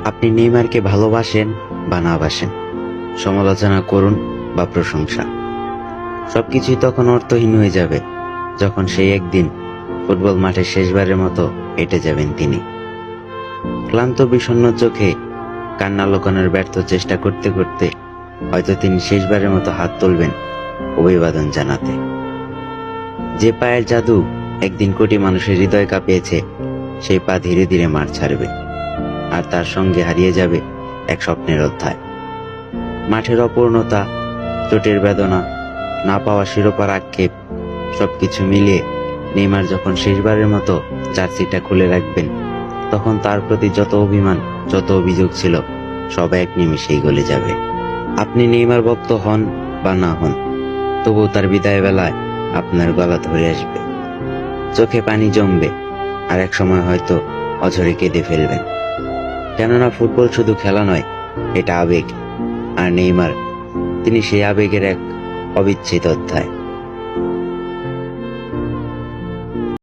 আপনি নেইমারকে ভালোবাসেন বা না বাসেন, সমালোচনা করুন বা প্রশংসা, সবকিছুই তখন অর্থহীন হয়ে যাবে যখন সেই একদিন ফুটবল মাঠে শেষবারের মতো হেঁটে যাবেন তিনি। ক্লান্ত বিষণ্ণ চোখে কান্না লুকানোর ব্যর্থ চেষ্টা করতে করতে হয়তো তিনি শেষবারের মতো হাত তুলবেন অভিবাদন জানাতে। যে পায়ের জাদু একদিন কোটি মানুষের হৃদয় কাঁপিয়েছে, সেই পা ধীরে ধীরে মার ছাড়বে, আর তার সঙ্গে হারিয়ে যাবে এক স্বপ্নের অধ্যায়। মাঠের অপূর্ণতা, চোটের বেদনা, না পাওয়া শিরোপার আক্ষেপ, সবকিছু মিলিয়ে নেইমার যখন শেষবারের মতো জার্সিটা খুলে রাখবেন, তখন তার প্রতি যত অভিমান, যত অভিযোগ ছিল, সব এক নিমিষেই গলে যাবে। আপনি নেইমার ভক্ত হন বা না হন, তবুও তার বিদায় বেলায় আপনার গলা ধরে আসবে, চোখে পানি জমবে, আর এক সময় হয়তো অঝরে কেঁদে ফেলবেন। কেননা ফুটবল শুধু খেলা নয়, এটা আবেগ, আর নেইমার তিনি সেই আবেগের এক অবিচ্ছেদ্য অধ্যায়।